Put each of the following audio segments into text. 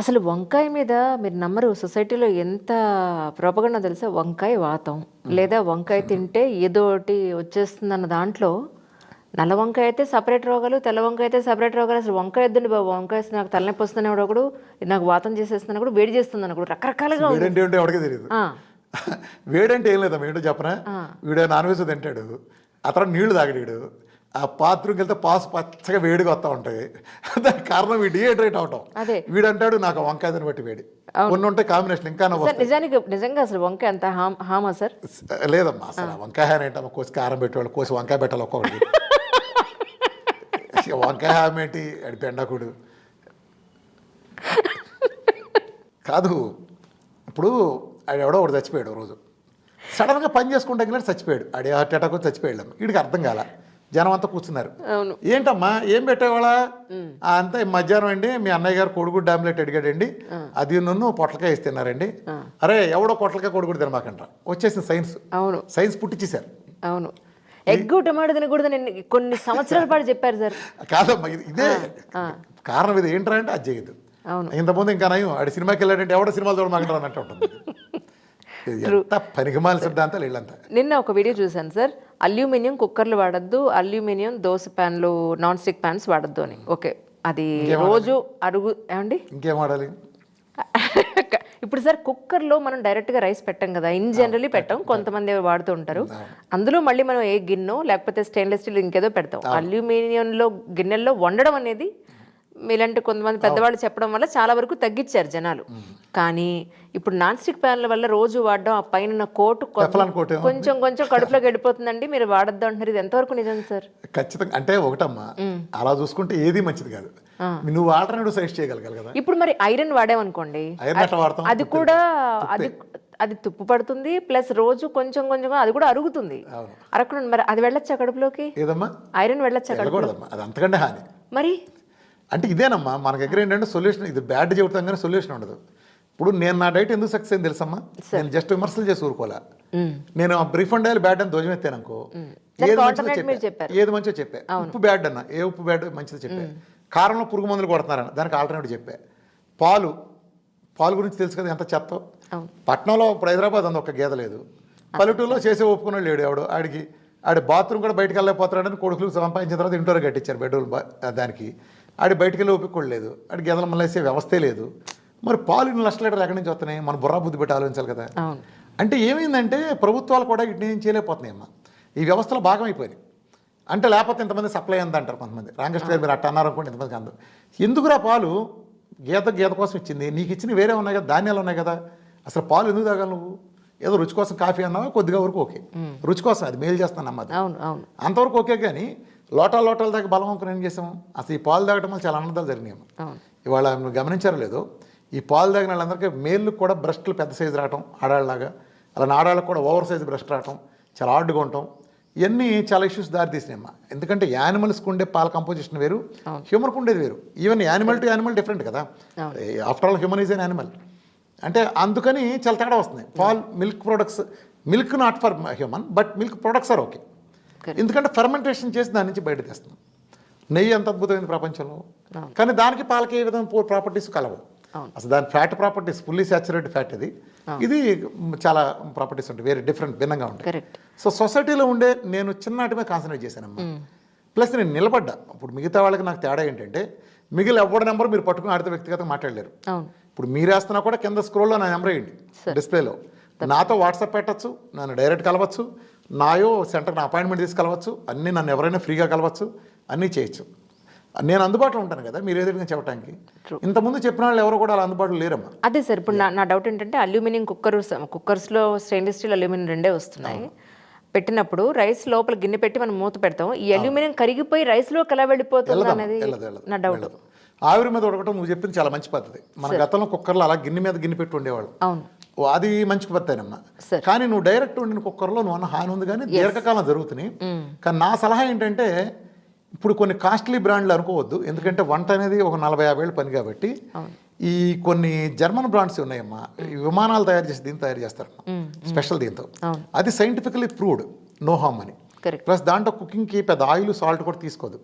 అసలు వంకాయ మీద మీరు నమ్మరు, సొసైటీలో ఎంత ప్రోపగండా తెలుసా? వంకాయ వాతం, లేదా వంకాయ తింటే ఏదో ఒకటి వచ్చేస్తుందన్న దాంట్లో నల్ల వంకాయ అయితే సపరేట్ రోగాలు, తెల్ల వంకాయ అయితే సపరేట్ రోగాలు. అసలు వంకాయ వద్దండి బాబు, వంకాయ వేస్తే నాకు తలనొప్పి వస్తుంది ఒకడు, ఇది నాకు వాతం చేసేస్తుంది ఒకడు, వేడి చేస్తుంది ఒకడు, రకరకాలుగా ఉంది. వేడంటే ఏంటో ఎవరికీ తెలియదు. వేడంటే ఏం లేదా ఏంటో చెప్పనా, వీడు నాన్ వెజ్ తింటాడు, అతను నీళ్లు తాగడు, ఆ బాత్రూమ్కి వెళ్తే పాసు పచ్చగా వేడిగా వస్తూ ఉంటాయి. దానికి కారణం వీడు డిహైడ్రేట్ అవటం. వీడంటాడు నాకు వంకాయ తిని బట్టి వేడి. కొన్ని ఉంటాయి కాంబినేషన్ ఇంకా నిజంగా అసలు వంకాయ అంత హామా సార్? లేదమ్మా, అసలు వంకాయ హాని ఏంటమ్మా, కోసి కారం పెట్టేవాళ్ళు కోసి వంకాయ పెట్టాలి ఒక్కొక్కటి. వంకాయ హామీ ఏంటి, అడి పెండాకుడు కాదు. ఇప్పుడు ఆడు ఎవడో ఒకటి చచ్చిపోయాడు రోజు, సడన్గా పని చేసుకుంటే చచ్చిపోయాడు, ఆడి హార్ట్ అటాక్ వచ్చి చచ్చిపోయాడు. వీడికి అర్థం కాల, జనం అంతా కూర్చున్నారు. ఏంటమ్మా ఏం పెట్టేవాళ్ళ అంతా మధ్యాహ్నం అండి మీ అన్నయ్య గారు కోడిగుడ్డు ఆమ్లెట్ అడిగాడండి, అది నన్ను పొట్లకాయ ఇస్తున్నారండి. అరే ఎవడో పొట్లకాయ కోడిగుడ్డు తినమాకంట, వచ్చేసింది సైన్స్. అవును, సైన్స్ పుట్టించేశారు. అవును, ఎగ్ టమాటో తినకూడదని కొన్ని సంవత్సరాల పాటు చెప్పారు సార్. కాదమ్మా, ఇదే కారణం. ఇది ఏంట్రా అంటే అది చేయదు. ఇంతకుముందు ఇంకా నయం, ఆడి సినిమాకి వెళ్ళాడంటే ఎవడో సినిమాలు చూడమాకంటారు అన్నట్టు ఉంటుంది. ఎంత పనికిమాల సిద్ధాంతాలు వీళ్ళంతా. నిన్న ఒక వీడియో చూశాను సార్, అల్యూమినియం కుక్కర్లు వాడద్దు, అల్యూమినియం దోశ ప్యాన్లు, నాన్ స్టిక్ ప్యాన్స్ వాడద్దు అని. ఓకే, అది రోజు అరుగు ఏమండి ఇంకేం వాడాలి? ఇప్పుడు సార్ కుక్కర్లో మనం డైరెక్ట్గా రైస్ పెట్టాం కదా, ఇన్ జనరలీ పెట్టాం, కొంతమంది వాడుతూ ఉంటారు. అందులో మళ్ళీ మనం ఏ గిన్నె లేకపోతే స్టెయిన్లెస్ స్టీల్ ఇంకేదో పెడతాం. అల్యూమినియంలో గిన్నెల్లో వండడం అనేది మీలాంటి కొంతమంది పెద్దవాళ్ళు చెప్పడం వల్ల చాలా వరకు తగ్గించారు జనాలు. కానీ ఇప్పుడు నాన్ స్టిక్ ప్యాన్ల వల్ల రోజు వాడడం, ఆ పైన కోటు కొంచెం కొంచెం కడుపులోకి వెళ్ళిపోతుందండి, మీరు వాడద్దు అంటున్నారు. ఇది ఎంతవరకు నిజం సార్? ఖచ్చితంగా. అంటే ఒకటమ్మా, అలా చూసుకుంటే ఏది మంచిది కాదు. నువ్వు ఆల్టర్నేటివ్ సజెస్ట్ చేయగలగాలి కదా. ఇప్పుడు మరి ఐరన్ వాడామనుకోండి, అది కూడా అది తుప్పు పడుతుంది, ప్లస్ రోజు కొంచెం కొంచెం అది కూడా అరుగుతుంది, అరగకుండా. మరి అది వెళ్ళొచ్చా కడుపులోకి? ఐరన్ వెళ్ళొచ్చా కడుపులోకి? అది అంతకంటే హాని. మరి అంటే ఇదేనమ్మా మన దగ్గర ఏంటంటే సొల్యూషన్. ఇది బ్యాడ్ చెబుతాం కానీ సొల్యూషన్ ఉండదు. ఇప్పుడు నేను నా డైట్ ఎందుకు సక్సెస్ అయింది తెలుసమ్మా, నేను జస్ట్ విమర్శలు చేసి ఊరుకోలే. నేను బ్రీఫ్ అండ్ ఆయిల్ బ్యాడ్ అని ధ్వజం ఎత్తాను అనుకో, ఏది మంచిదో చెప్పా. ఉప్పు బ్యాడ్ అన్న, ఏ ఉప్పు బ్యాడ్ మంచిదో చెప్పా. కారంలో పురుగు మందులు కొడుతున్నారన్న, దానికి ఆల్టర్నేటివ్ చెప్పా. పాలు గురించి తెలుసు కదా ఎంత చెత్తో. పట్నంలో ఇప్పుడు హైదరాబాద్ అందు ఒక గేద లేదు, పల్లెటూరులో చేసే ఒప్పుకున్నాడు లేడు ఎవడు. ఆడి బాత్రూమ్ కూడా బయటకు వెళ్ళకపోతున్నాడని కొడుకులు సంపాదించిన తర్వాత ఇంటోర్ కట్టించారు బెడ్రూమ్. దానికి ఆడి బయటికి వెళ్ళి ఒప్పుకోలేదు, ఆడి గేదలు మళ్ళీ వేసే వ్యవస్థే లేదు. మరి పాలు 2 లక్షల లీటర్లు ఎక్కడి నుంచి వస్తున్నాయి? మన బుర్రా బుద్ధి పెట్టి ఆలోచించాలి కదా. అంటే ఏమైందంటే ప్రభుత్వాలు కూడా ఇటు నుంచి చేయలేకపోతున్నాయి అమ్మా, ఈ వ్యవస్థలో భాగం అయిపోయింది. అంటే లేకపోతే ఇంతమంది సప్లై అంది అంటారు కొంతమంది. రామకృష్ణ గారు మీరు అట్ట అన్నారు అనుకోండి, ఇంతమందికి అందు. ఎందుకురా పాలు? గేద కోసం ఇచ్చింది, నీకు ఇచ్చిన వేరే ఉన్నాయి కదా, ధాన్యాలు ఉన్నాయి కదా. అసలు పాలు ఎందుకు తాగాలి నువ్వు? ఏదో రుచి కోసం కాఫీ అన్నావా, కొద్దిగా వరకు ఓకే, రుచి కోసం అది మేలు చేస్తాను అమ్మది, అంతవరకు ఓకే. కానీ లోటాల దాకా బలవంకం ఏం చేసాము? అసలు ఈ పాలు తాగడం వల్ల చాలా అనంతాలు జరిగినాయి. ఇవాళ నువ్వు గమనించారో లేదో, ఈ పాలు తాగిన వాళ్ళందరికీ మేళ్ళు కూడా బ్రష్లు పెద్ద సైజు రావటం ఆడాళ్ళలాగా, అలా ఆడాళ్ళకు కూడా ఓవర్ సైజు బ్రష్ రావటం, చాలా హార్డ్గా ఉండటం, ఇవన్నీ చాలా ఇష్యూస్ దారితీసినాయమ్మా. ఎందుకంటే యానిమల్స్కి ఉండే పాల కంపోజిషన్ వేరు, హ్యూమన్కి ఉండేది వేరు. Even animal to animal different కదా. After all human is an animal. అంటే అందుకని చాలా తేడా వస్తుంది. Milk products, milk not for human but milk products are okay. ఎందుకంటే ఫెర్మెంటేషన్ చేసి దాని నుంచి బయట తెస్తాం. నెయ్యి ఎంత అద్భుతమైన ప్రపంచంలో, కానీ దానికి పాలకి ఏ విధంగా ప్రాపర్టీస్ కలవు. అసలు దాని fat properties fully saturated fat, ఇది చాలా ప్రాపర్టీస్ ఉంటాయి, వేరే డిఫరెంట్ భిన్నంగా ఉంటాయి. సో సొసైటీలో ఉండే నేను చిన్నటి మీద కాన్సన్ట్రేట్ చేశానమ్మా. ప్లస్ నేను నిలబడ్డా. ఇప్పుడు మిగతా వాళ్ళకి నాకు తేడా ఏంటంటే, మిగిలిన ఎవరి నెంబర్ మీరు పట్టుకుని ఆడితే వ్యక్తిగతంగా మాట్లాడలేరు. ఇప్పుడు మీరు వేస్తున్నా కూడా కింద స్క్రోల్లో నా నెంబర్ వేయండి డిస్ప్లేలో, నాతో వాట్సాప్ పెట్టచ్చు, నన్ను డైరెక్ట్ కలవచ్చు, నాయో సెంటర్కి నా అపాయింట్మెంట్ తీసుకెళ్ళవచ్చు, అన్నీ నన్ను ఎవరైనా ఫ్రీగా కలవచ్చు, అన్నీ చేయొచ్చు. నేను అందుబాటులో ఉంటాను కదా మీరు ఏదైనా చెప్పడానికి. ఇంతకుముందు చెప్పిన వాళ్ళు ఎవరు కూడా అలా అందుబాటులో లేరమ్మా. అదే సార్, ఇప్పుడు నా డౌట్ ఏంటంటే, అల్యూమినియం కుక్కర్స్లో స్టెయిన్లెస్ స్టీల్, అల్యూమినియం రెండే వస్తున్నాయి. పెట్టినప్పుడు రైస్ లోపల గిన్నె పెట్టి మనం మూత పెడతాం, ఈ అల్యూమినియం కరిగిపోయి రైస్లోకి ఎలా వెళ్ళిపోతుంది అనేది నా డౌట్. ఆవిరి మీద ఉడకటం నువ్వు చెప్పింది చాలా మంచి పద్ధతి. మన గతంలో కుక్కర్లో అలా గిన్నె మీద గిన్నె పెట్టి ఉండేవాళ్ళు, అది మంచి పద్ధతేనమ్మా. కానీ నువ్వు డైరెక్ట్ వండిన కుక్కర్లో నువ్వు అన్న హాని ఉంది, కానీ దీర్ఘకాలం జరుగుతున్నాయి. కానీ నా సలహా ఏంటంటే, ఇప్పుడు కొన్ని కాస్ట్లీ బ్రాండ్లు అనుకోవద్దు, ఎందుకంటే వంట అనేది ఒక 40-50 ఏళ్ళ పని కాబట్టి. ఈ కొన్ని జర్మన్ బ్రాండ్స్ ఉన్నాయమ్మా, ఈ విమానాలు తయారు చేసి దీన్ని తయారు చేస్తారు స్పెషల్ దీంతో. అది సైంటిఫికలీ ప్రూవ్డ్, నో హార్మ్ అని. ప్లస్ దాంట్లో కుకింగ్కి పెద్ద ఆయిల్ సాల్ట్ కూడా తీసుకోదు.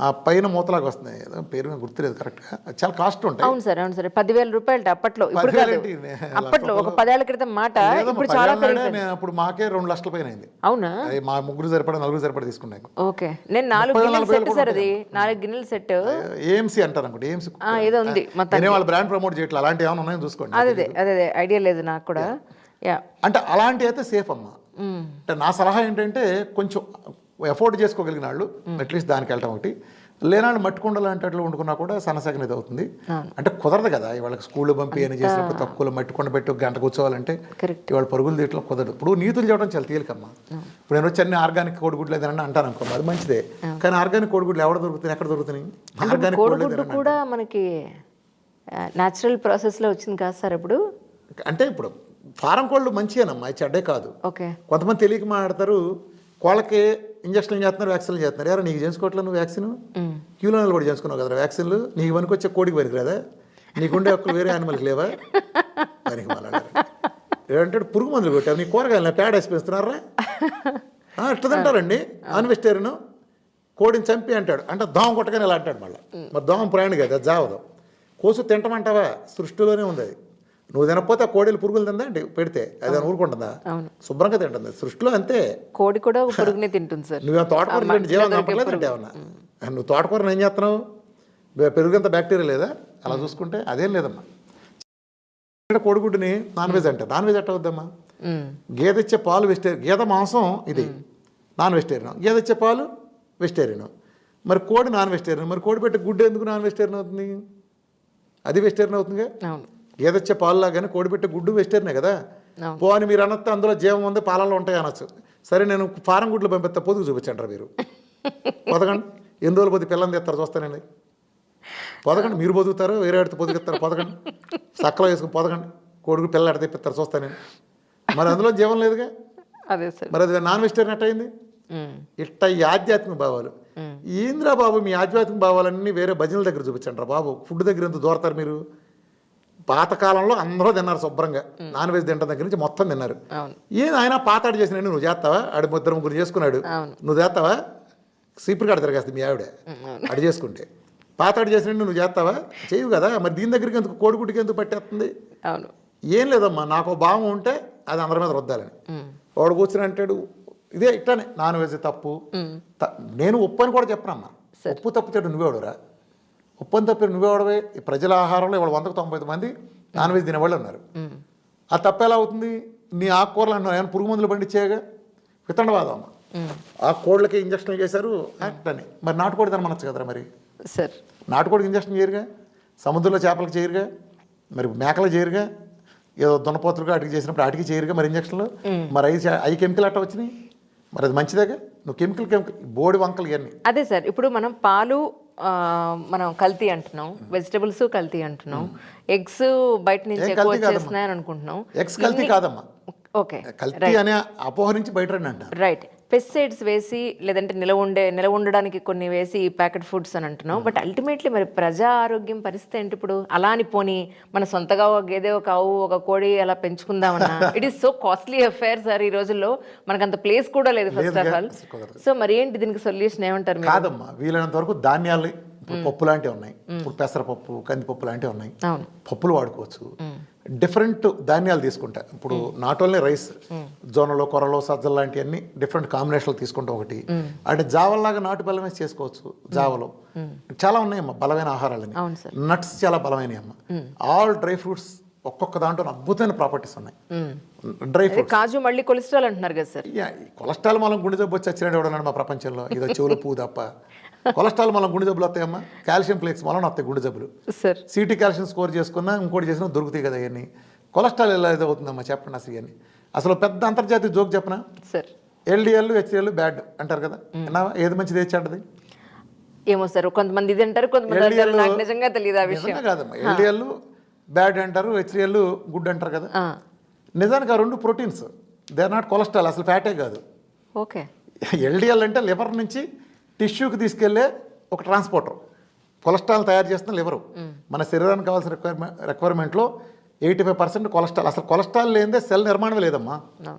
ఆ పైన మూతలాగా వస్తున్నాయి, ఏదో పేరు మీద గుర్తులేదు కరెక్ట్గా, చాలా కాస్ట్ ఉంటాయి. అవును సార్, అవును సార్, 10,000 రూపాయలు అప్పట్లో, ఇప్పుడు కాదు. 10,000 ఏంటి? అప్పట్లో ఒక 10 ఏళ్ల క్రితం మాట, ఇప్పుడు చాలా పెరిగింది. నేను అప్పుడు మాకే 2 లక్షల పైన అయింది. అవునా? అది మా ముగ్గురు సరిపడా, నలుగురు సరిపడా తీసుకున్నాను. ఓకే, నేను 4 గిన్నెల సెట్ సార్, అది 4 గిన్నెల సెట్. ఏఎంసీ అంటారు అనుకోండి, ఏఎంసీ ఏదో ఉంది మొత్తం. నేనే వాళ్ళ బ్రాండ్ ప్రమోట్ చేయట్లేదు, అలాంటి ఏమైనా ఉన్నాయో చూసుకోండి. అదే అదే ఐడియా లేదు నాకు కూడా. యా, అంటే అలాంటి అయితే సేఫ్ అమ్మా. అంటే నా సలహా ఏంటంటే కొంచెం ఎఫోర్డ్ చేసుకోగలిగిన వాళ్ళు అట్లీస్ట్ దానికి వెళ్ళటం ఒకటి, లేనాళ్ళు మట్టికొండలు అంటే అట్లా వండుకున్నా కూడా సన్నసగన ఇది అవుతుంది. అంటే కుదరదు కదా, వాళ్ళకి స్కూల్లో పంపి అని చేసినప్పుడు తక్కువలో మట్టికొండ పెట్టి ఒక గంట కూర్చోవాలంటే ఇవాళ పరుగులు తీయట్లో కుదరదు. ఇప్పుడు నీతులు చెప్పడం చాలా తేలికమ్మా. ఇప్పుడు నేను వచ్చి అన్ని ఆర్గానిక్ కోడిగుడ్లు ఏదైనా అంటాను అనుకో, అది మంచిదే, కానీ ఆర్గానిక్ కోడిగుడ్లు ఎవడ దొరుకుతాయి, ఎక్కడ దొరుకుతున్నాయి? ఆర్గానిక్ కోడిగుడ్డు కూడా మనకి న్యాచురల్ ప్రాసెస్లో వచ్చింది కాదు సార్ ఇప్పుడు. అంటే ఇప్పుడు ఫారం కోళ్ళు మంచిగానమ్మా, చెడ్డే కాదు. ఓకే, కొంతమంది తెలియక మాట్లాడతారు, కోళ్ళకి ఇంజక్షన్లు చేస్తున్నారు, వ్యాక్సిన్లు చేస్తున్నారు. ఎవరు నీకు చేసుకోవట్లేదు, నువ్వు వ్యాక్సిన్ క్యూలో నిలబడి చేసుకున్నావు కదా వ్యాక్సిన్లు, నీకు పనికి వచ్చే కోడికి పనికి కదా, నీకుండే హక్కులు వేరే యానిమల్కి లేవా? పనికి మాట్లాడారు ఏంటంటే పురుగు మందులు కొట్టావు, నీ కూరగాయలు పేడ వేసి పెంచుతున్నారా? ఎట్లా తింటారండి నాన్ వెజిటేరియన్? కోడిని చంపి అంటాడు, అంటే దోమ కొట్టగానే ఇలా అంటాడు. మళ్ళీ మరి దోమ ప్రయాణి కదా, జావదు కోసు తింటమంటావా? సృష్టిలోనే ఉంది అది. నువ్వు తినకపోతే ఆ కోడీలు పురుగులు తిందా అంటే పెడితే అది ఊరుకుంటుందా? శుభ్రంగా తింటుంది, సృష్టిలో అంతే. కోడి కూడా పురుగునే తింటుంది సార్. నువ్వు తోటకూర జీవం నమ్మలేదు అంటే ఏమన్నా? నువ్వు తోటకూరను ఏం చేస్తున్నావు? పెరుగుంత బ్యాక్టీరియా లేదా? అలా చూసుకుంటే అదేం లేదమ్మా. కోడిగుడ్డుని నాన్ వెజ్ అంటే నాన్ వెజ్ ఎట్ట అవుద్దమ్మా? గేదె ఇచ్చే పాలు వెజిటేరియన్, గేదె మాంసం ఇది నాన్ వెజిటేరియన్, గేదె ఇచ్చే పాలు వెజిటేరియన్, మరి కోడి నాన్ వెజిటేరియన్. మరి కోడి పెట్టే గుడ్డు ఎందుకు నాన్ వెజిటేరియన్ అవుతుంది? అది వెజిటేరియన్ అవుతుందిగా. గేదెచ్చే పాలు లాగానే కోడి పెట్టే గుడ్డు వెజిటేరియనే కదా. పోని మీరు అనొస్తే అందులో జీవం ఉంది, పాలలో ఉంటాయి అనొచ్చు. సరే నేను ఫారం గుడ్లు పంపిస్తా, పొదుగు చూపించంటారు మీరు. పొదగండి, ఎన్ని రోజులు పొద్దు పిల్లలు తెస్తారు చూస్తానండి. పొదగండి, మీరు పొదుగుతారు, వేరే ఆడితే పొదుగుతారు. పొదగండి, సక్కలో వేసుకుని పొదగండి, కోడికి పిల్లలు ఆడితే తెప్పిస్తారు చూస్తాను. మరి అందులో జీవం లేదుగా, మరి అది నాన్ వెజిటేరియన్ ఎట్ అయింది? ఇట్ట ఈ ఆధ్యాత్మిక భావాలు ఏంద్రా బాబు, మీ ఆధ్యాత్మిక భావాలన్నీ వేరే భజనల దగ్గర చూపించండి రా బాబు. ఫుడ్ దగ్గర ఎంత దూరతారు మీరు? పాతకాలంలో అందరూ తిన్నారు శుభ్రంగా, నాన్ వెజ్ తింటాం దగ్గర నుంచి మొత్తం తిన్నారు. ఏది ఆయన పాతాడు చేసిన నువ్వు చేస్తావా? ఆడి ముగ్గురు చేసుకున్నాడు, నువ్వు చేస్తావా? సీపురు కాడ తిరగేస్తుంది మీ ఆవిడ అడి చేసుకుంటే. పాతాడు చేసిన నువ్వు చేస్తావా? చేయవు కదా. మరి దీని దగ్గరికి ఎందుకు, కోడిగుడ్డికి ఎందుకు పట్టేస్తుంది? ఏం లేదమ్మా, నాకు భావం ఉంటే అది అందరి మీద రుద్దాలని. వాడు కూర్చుని అంటాడు ఇదే ఇట్లానే నాన్ వెజ్ తప్పు. నేను ఉప్పు అని కూడా చెప్పనమ్మా. ఉప్పు తప్పుతాడు నువ్వేవాడురా? ఉప్పని తప్పి నువ్వేవాడవే? ప్రజల ఆహారంలో ఇవాళ 199 మంది నాన్ వెజ్ తినేవాళ్ళు ఉన్నారు. ఆ తప్పు ఎలా అవుతుంది? నీ ఆకుకూరలు అన్నా ఏమైనా పురుగు మందులు పండించేయగా, వితండవాదం అమ్మ. ఆ కోళ్ళకి ఇంజక్షన్లు చేశారు అట్లని. మరి నాటుకోడి తినమనొచ్చు కదరా మరి? నాటుకోడికి ఇంజక్షన్ చేయరుగా, సముద్రంలో చేపలకు చేయరుగా, మరి మేకలు చేయరుగా, ఏదో దున్నపోతులుగా అటుకి చేసినప్పుడు అటుకి చేయరుగా మరి ఇంజక్షన్లు. మరి అవి కెమికల్ అట్ట వచ్చినాయి, మరి అది మంచిదేగా. నువ్వు కెమికల్ బోడి వంకలు ఇవన్నీ. అదే సార్, ఇప్పుడు మనం పాలు మనం కల్తీ అంటున్నాం, వెజిటబుల్స్ కల్తీ అంటున్నాం, ఎగ్స్ బయట నుంచి ఎక్కువ వచ్చేస్తున్నాయని అనుకుంటున్నాం. ఎగ్స్ కల్తీ కాదమ్మా, ఓకే, కల్తీ అనే అపోహ నుంచి బయట అంట. రైట్, పెస్టిసైడ్స్ వేసి లేదంటే నిలవ ఉండడానికి కొన్ని వేసి ప్యాకెట్ ఫుడ్స్ అని అంటున్నాం. బట్ అల్టిమేట్లీ మరి ప్రజా ఆరోగ్యం పరిస్థితి ఏంటి ఇప్పుడు? అలా అని పోనీ మన సొంతగా ఒక గేదె, ఒక ఆవు, ఒక కోడి అలా పెంచుకుందామన్నా it is so costly affair sir. ఈ రోజుల్లో మనకు అంత ప్లేస్ కూడా లేదు ఫస్ట్ ఆఫ్ ఆల్. సో మరి ఏంటి దీనికి సొల్యూషన్ ఏమంటారు? కాదమ్మా, వీలైనంత వరకు ధాన్యాలు, పప్పు లాంటివి ఉన్నాయి, ఇప్పుడు పెసరపప్పు, కందిపప్పు లాంటివి ఉన్నాయి, పప్పులు వాడుకోవచ్చు. డిఫరెంట్ ధాన్యాలు తీసుకుంటా. ఇప్పుడు నాట్ ఓన్లీ రైస్, జొన్నలు, కొరలు, సజ్జలు లాంటివన్నీ డిఫరెంట్ కాంబినేషన్లు తీసుకుంటాం. ఒకటి అంటే జావల్లాగా నాటు బెల్లం వేసి చేసుకోవచ్చు. జావలో చాలా ఉన్నాయమ్మా బలమైన ఆహారాలని. నట్స్ చాలా బలమైనవి అమ్మ. ఆల్ డ్రై ఫ్రూట్స్ ఒక్కొక్క దాంట్లో అద్భుతమైన ప్రాపర్టీస్ ఉన్నాయి. డ్రై ఫ్రూట్స్, కాజు మళ్ళీ కొలెస్ట్రాల్ అంటున్నారు కదా సార్. కొలెస్ట్రాల్ మనం గుండె జబ్బు వచ్చి వచ్చినట్టు ఎవడన్నాడు మా ప్రపంచంలో? ఇదో చెవుల పువ్వు తప్ప. కొలెస్ట్రాల్ మనం గుండె జబ్బులు వస్తాయమ్మా, కాల్షియం ఫ్లేక్స్ వలన వస్తాయి గుండె జబ్బులు. సిటీ కాల్షియం స్కోర్ చేసుకున్నా ఇంకోటి చేసినా దొరుకుతాయి కదా ఇవన్నీ. కొలెస్ట్రాల్ ఎలా అయితే అవుతుందమ్మా చెప్పండి అసలు? ఇవన్నీ అసలు పెద్ద అంతర్జాతీయ జోక్ చెప్పనా? LDL, HDL బ్యాడ్ అంటారు కదా, ఏది మంచిది ఏది చెడ్డది? ఏమో సార్, కొంతమంది ఇది అంటారు, కొంతమంది నిజంగా తెలియదు ఆ విషయం. కాదమ్మా, LDL బ్యాడ్ అంటారు, HDL గుడ్ అంటారు కదా. నిజానికి ఆ రెండు proteins, they are not cholesterol, అసలు ఫ్యాటే కాదు. ఓకే, LDL అంటే లివర్ నుంచి టిష్యూకి తీసుకెళ్లే ఒక ట్రాన్స్పోర్టర్. కొలెస్ట్రాల్ తయారు చేస్తున్న లివరు. మన శరీరానికి కావాల్సిన రిక్వైర్మెంట్లో 85% కొలెస్ట్రాల్. అసలు కొలెస్ట్రాల్ లేనిదే సెల్ నిర్మాణమే లేదమ్మా.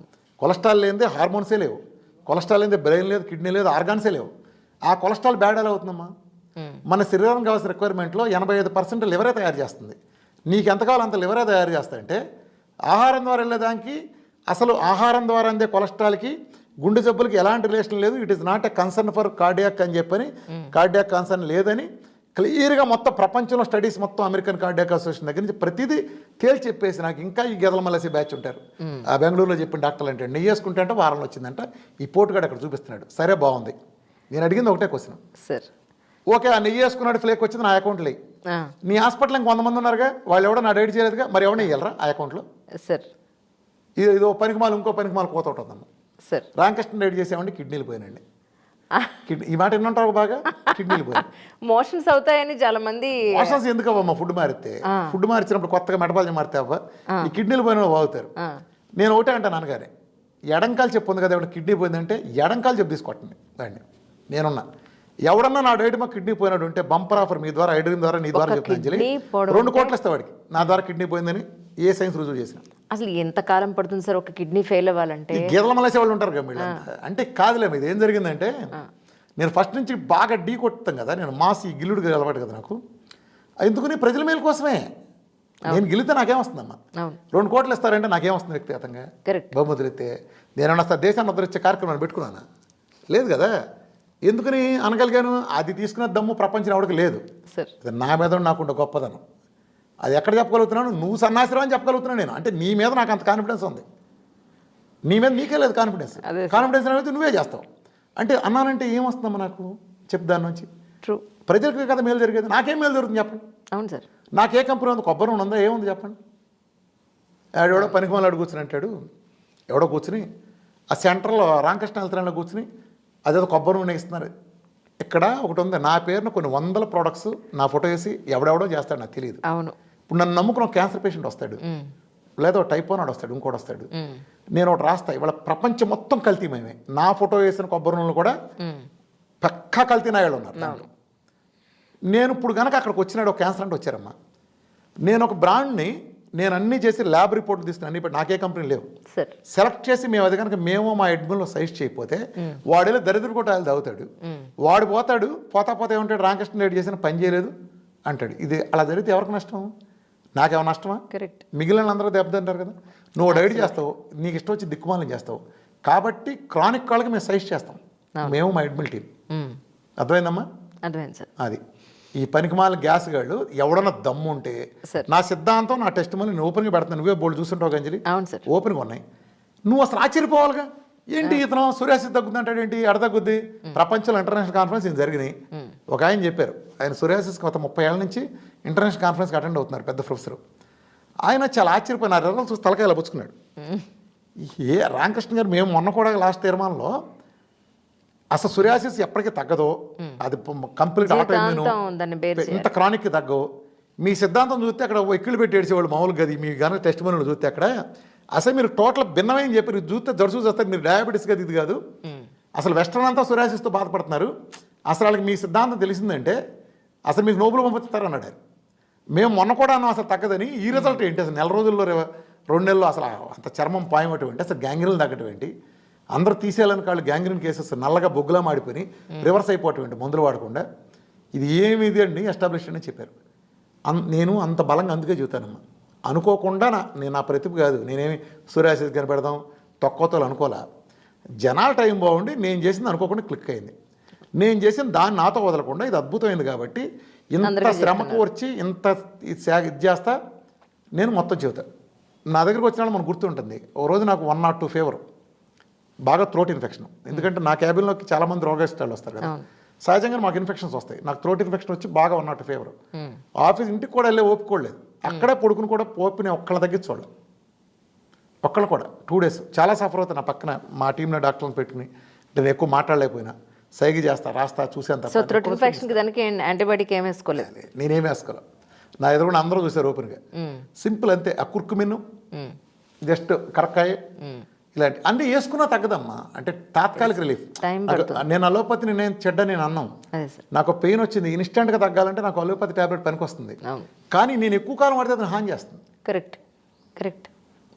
కొలెస్ట్రాల్ లేనిదే హార్మోన్సే లేవు. కొలెస్ట్రాల్ లేనిదే బ్రెయిన్ లేదు, కిడ్నీ లేదు, ఆర్గాన్సే లేవు. ఆ కొలెస్ట్రాల్ బ్యాడ్ ఎలా అవుతుందమ్మా? మన శరీరానికి కావాల్సిన రిక్వైర్మెంట్లో 85% లివరే తయారు చేస్తుంది. నీకు ఎంత కావాలో అంత లివరే తయారు చేస్తాయంటే ఆహారం ద్వారా వెళ్ళేదానికి, అసలు ఆహారం ద్వారా అందే కొలెస్ట్రాల్కి గుండె జబ్బులకి ఎలాంటి రిలేషన్ లేదు. It is not a concern for cardiac అని చెప్పని, కార్డియాక్ కన్సర్న్ లేదని క్లియర్గా మొత్తం ప్రపంచంలో స్టడీస్ మొత్తం అమెరికన్ కార్డియాక్ అసోసియేషన్ దగ్గర నుంచి ప్రతిదీ తేల్చి చెప్పేసి, నాకు ఇంకా ఈ గెదల మలసి బ్యాచ్ ఉంటారు ఆ బెంగళూరులో చెప్పిన డాక్టర్లు అంటే నెయ్యి వేసుకుంటే అంటే వారంలో వచ్చిందంట. ఈ పోటుగాడు అక్కడ చూపిస్తున్నాడు. సరే బాగుంది. నేను అడిగింది ఒకటే క్వశ్చన్, సార్ ఓకే ఆ నెయ్యి వేసుకున్నాడు ఫ్లేక్ వచ్చింది నా అకౌంట్లో, నీ హాస్పిటల్ ఇంక 100 మంది ఉన్నారుగా, వాళ్ళు ఎవడో నా డైట్ చేయలేదుగా, మరి ఎవరిని ఇవ్వరా ఆ అకౌంట్లో? సార్ ఇదో పనికిమాలు ఇంకో పనికిమాలు కోత ఉంటుందన్న. సార్ రామకృష్ణ డైట్ చేసామంటే కిడ్నీలు పోయినండి. ఈ మాట ఎన్నుంటారు బాగా, కిడ్నీలు పోయి మోషన్స్ అవుతాయని చాలా మంది. మోషన్స్ ఎందుకు అవ్వమ్మా? ఫుడ్ మారితే, ఫుడ్ మార్చినప్పుడు కొత్తగా మెటబాలిజం మారితే అవ్వ ఈ కిడ్నీలు పోయిన వాళ్ళు బాగుతారు. నేను ఒకటే అంటాను అనగానే, ఎడంకాలు చెప్పు ఉంది కదా, ఎవడ కిడ్నీ పోయిందంటే ఎడంకాలు చెప్పు తీసుకొట్టండి దాన్ని. నేనున్నా ఎవడన్నా నా డైట్ మా కిడ్నీ పోయినాడు ఉంటే బంపర్ ఆఫర్ మీ ద్వారా, ఐడ్రీన్ ద్వారా, నీ ద్వారా చెప్తాను అంజలి, 2 కోట్లు ఇస్తా వాడికి నా ద్వారా కిడ్నీ పోయిందని ఏ సైన్స్ రుజువు చేసిన. అసలు ఎంత కాలం పడుతుంది సార్ ఒక కిడ్నీ ఫెయిల్ అవ్వాలంటే? గీదల మలేసే వాళ్ళు ఉంటారు కదా వీళ్ళంతా. అంటే కాదులే, ఇది ఏం జరిగిందంటే నేను ఫస్ట్ నుంచి బాగా ఢీ కొట్టుతాం కదా, నేను మాస్ ఈ గిల్లుడు అలవాటు కదా నాకు. ఎందుకని ప్రజల మేలు కోసమే. నేను గెలితే నాకేం వస్తుందమ్మా? 2 కోట్లు ఇస్తారంటే నాకేం వస్తుంది వ్యక్తిగతంగా? బహుమతులు ఇస్తే నేనేమన్నా దేశాన్ని ఉద్ధరించే కార్యక్రమాన్ని పెట్టుకున్నానా? లేదు కదా. ఎందుకని అనగలిగాను? అది తీసుకునే దమ్ము ప్రపంచం ఎవరికి లేదు. నా మీద నాకుండే గొప్పదనం అది ఎక్కడ చెప్పగలుగుతున్నాను? నువ్వు సన్నాసిరం అని చెప్పగలుగుతున్నాను నేను. అంటే నీ మీద నాకు అంత కాన్ఫిడెన్స్ ఉంది, నీ మీద నీకే లేదు కాన్ఫిడెన్స్. కాన్ఫిడెన్స్ అనేది నువ్వే చేస్తావు. అంటే అన్నానంటే ఏమొస్తుందమ్మా నాకు? చెప్పు దాని నుంచి. ట్రూ. ప్రజలకి కదా మేలు జరిగేది. నాకేం మేలు జరుగుతుంది చెప్పండి? అవును సార్. నాకే కంపెనీ ఉంది, కొబ్బరి నూనె ఉందా, ఏముంది చెప్పండి? ఆడెవడో పనికి వాళ్ళు కూర్చుని అంటాడు, ఎవడో కూర్చుని ఆ సెంటర్లో రామకృష్ణ వెళ్తారని కూర్చుని అదేదో కొబ్బరి నూనె ఇస్తున్నారు. ఇక్కడ ఒకటి ఉంది, నా పేరున కొన్ని 100 ప్రోడక్ట్స్ నా ఫోటో వేసి ఎవడెవడో చేస్తాడు, నాకు తెలియదు. అవును. ఇప్పుడు నన్ను నమ్ముకున్న క్యాన్సర్ పేషెంట్ వస్తాడు, లేదా టైప్ 1 వస్తాడు, ఇంకోటి వస్తాడు. నేను ఒకటి రాస్తా, ఇవాళ ప్రపంచం మొత్తం కల్తీమయమే. నా ఫోటో వేసిన కొబ్బరి నూనెలు కూడా పక్కా కల్తీ నాయాళ్ళు ఉన్నారు. నేను ఇప్పుడు కనుక అక్కడికి వచ్చినాడు, ఒక క్యాన్సర్ అంటే వచ్చారమ్మా, నేను ఒక బ్రాండ్ని నేను అన్నీ చేసి ల్యాబ్ రిపోర్ట్ తీసుకుని అన్ని నాకే కంపెనీ లేవు సెలెక్ట్ చేసి మేము అది కనుక మేము మా అడ్మిన్లో సజెస్ట్ చేయకపోతే వాడేలా దరిద్ర కొట్టాలు తాగుతాడు, వాడు పోతాడు, పోతా ఏమంటాడు, రామకృష్ణ రెడ్డి చేసిన పని చేయలేదు అంటాడు. ఇది అలా జరిగితే ఎవరికి నష్టం? నాకేమైనా నష్టమా? కరెక్ట్. మిగిలిన అందరూ దెబ్బతింటారు కదా. నువ్వు డైట్ చేస్తావు, నీకు ఇష్టం వచ్చి దిక్కుమాలని చేస్తావు. కాబట్టి క్రానిక్ వాళ్ళకి మేము సజెస్ట్ చేస్తాం, మేము మా అడ్మిన్ టీం. అర్థమైందమ్మా? అర్థమైంది సార్. అది ఈ పనికిమాల గ్యాస్ గాళ్ళు ఎవడన్నా దమ్ము ఉంటే నా సిద్ధాంతం, నా టెస్ట్ మళ్ళీ నేను ఓపెన్గా పెడతాను. నువ్వే బోర్డు చూస్తుంటావు గంజలి, ఓపెన్గా ఉన్నాయి. నువ్వు అసలు ఆశ్చర్యపోవాలిగా, ఏంటి ఇతను సూర్యాసిద్ధి తగ్గుద్ది అంటాడు, ఏంటి ఎడ తగ్గుద్ది? ప్రపంచంలో ఇంటర్నేషనల్ కాన్ఫరెన్స్ ఇది జరిగినాయి. ఒక ఆయన చెప్పారు, ఆయన సూర్యాసిస్ గత 30 ఏళ్ళ నుంచి ఇంటర్నేషనల్ కాన్ఫరెన్స్కి అటెండ్ అవుతున్నారు, పెద్ద ప్రొఫెసర్. ఆయన చాలా ఆశ్చర్యపోయిన రిజల్ట్స్ చూసి తలకాయలా పుచ్చుకున్నాడు. రామకృష్ణ గారు మేము మొన్న కూడా లాస్ట్ తీర్మానంలో అసలు సూర్యాసిస్ ఎప్పటికీ తగ్గదో, అది కంప్లీట్ ఆటోఇమ్యూన్ ఇంత క్రానిక్ తగ్గవు. మీ సిద్ధాంతం చూస్తే అక్కడ ఎక్కిళ్ళు పెట్టి ఏడ్చేవాళ్ళు మామూలుగా, అది మీ కనుక టెస్ట్ మనీలు చూస్తే అక్కడ అసలు మీరు టోటల్ భిన్నమని చెప్పి చూస్తే జరుసు చేస్తారు. మీరు డయాబెటీస్ కదా ఇది కాదు, అసలు వెస్ట్రన్ అంతా సూర్యాసిస్తో బాధపడుతున్నారు. అసలు వాళ్ళకి మీ సిద్ధాంతం తెలిసిందంటే అసలు మీకు నోబుల్ పంపిస్తారన్నాడు. మేము మొన్న కూడా అన్నాం అసలు తగ్గదని. ఈ రిజల్ట్ ఏంటి? అసలు 4 రోజుల్లో 2 నెలల్లో అసలు అంత చర్మం పాయమటం ఏంటి? అసలు గ్యాంగ్రీన్లు తగ్గటం ఏంటి? అందరూ తీసేయాలని కాళ్ళు గ్యాంగ్రీన్ కేసెస్ నల్లగా బొగ్గులా మాడిపోయి రివర్స్ అయిపోవటం ఏంటి మందులు వాడకుండా? ఇది ఏమిది అండి ఎస్టాబ్లిష్ అని చెప్పారు. నేను అంత బలంగా అందుకే చెబుతానమ్మా, అనుకోకుండా నేను నా ప్రతిభ కాదు, నేనేమి సూర్యాసిస్ కనిపెడదాం తొక్కతోలు అనుకోలే. జనాల టైం బాగుండి నేను చేసింది అనుకోకుండా క్లిక్ అయింది. నేను చేసిన దాన్ని నాతో వదలకుండా ఇది అద్భుతమైంది కాబట్టి ఇంత శ్రమకు వచ్చి ఇంత ఇది చేస్తా నేను మొత్తం చెబుతాను. నా దగ్గరికి వచ్చిన వాళ్ళు మనకు గుర్తుంటుంది, ఓ రోజు నాకు 102 ఫీవర్, బాగా థ్రోట్ ఇన్ఫెక్షన్. ఎందుకంటే నా క్యాబిన్లోకి చాలామంది రోగస్థాలు వస్తారు కదా, సహజంగా మాకు ఇన్ఫెక్షన్స్ వస్తాయి. నాకు థ్రోట్ ఇన్ఫెక్షన్ వచ్చి బాగా 102 ఫీవర్. ఆఫీస్ ఇంటికి కూడా వెళ్ళే ఓపుకోలేదు, అక్కడే పడుకుని కూడా ఓపిని ఒక్కళ్ళ తగ్గించుకోలేదు. ఒక్కళ్ళు కూడా 2 days చాలా సఫర్ అవుతాయి. నా పక్కన మా టీంలో డాక్టర్లను పెట్టుకుని నేను ఎక్కువ మాట్లాడలేకపోయినా సైగి చేస్తా, రాస్తా, చూసేంత. యాంటీబయాటిక్ ఏం వేసుకోలేదు, నేనేం వేసుకోలేదు. నా ఎదురుగా అందరూ చూసారు ఓపెన్గా, సింపుల్ అంతే. ఆ కుర్కుమిన్ను, జస్ట్ కరక్కాయ, ఇలాంటి అన్నీ వేసుకున్నా తగ్గదమ్మా. అంటే తాత్కాలిక రిలీఫ్. నేను అలోపతిని నేను చెడ్డ నేను అన్నాం, నాకు పెయిన్ వచ్చింది ఇన్స్టెంట్గా తగ్గాలంటే నాకు అలోపతి టాబ్లెట్ పనికి వస్తుంది. కానీ నేను ఎక్కువ కాలం పడితే అది హాని చేస్తుంది. Correct correct.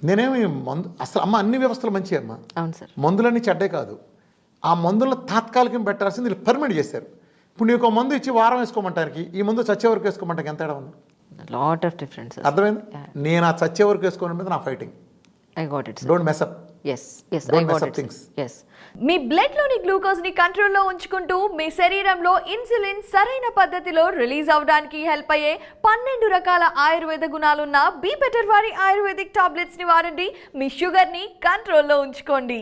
నేనేమి మందు అసలు అమ్మ అన్ని వ్యవస్థలు మంచి అమ్మ, మందులన్నీ చెడ్డే కాదు. ఆ మందులను తాత్కాలికం పెట్టాల్సింది వీళ్ళు పర్మనెంట్ చేశారు. ఇప్పుడు నీకు ఒక మందు ఇచ్చి వారం వేసుకోమంటానికి ఈ మందు చచ్చే వరకు వేసుకోమంటానికి ఎంత తేడా ఉంది? Lot of difference. అర్థమైంది? నేను ఆ చచ్చే వరకు వేసుకోవడం మీద నా fighting. I got it. Don't mess up. yes yes I Don't mess got up it things. yes. Me blood లోని గ్లూకోజ్ ని కంట్రోల్లో ఉంచుకుంటూ మీ శరీరంలో ఇన్సులిన్ సరైన పద్ధతిలో రిలీజ్ అవడానికి హెల్ప్ అయ్యే 12 రకాల ఆయుర్వేద గుణాలున్న బీ బెటర్ వారి ఆయుర్వేదిక్ టాబ్లెట్స్ ని వాడండి. మీ షుగర్ ని కంట్రోల్లో ఉంచుకోండి.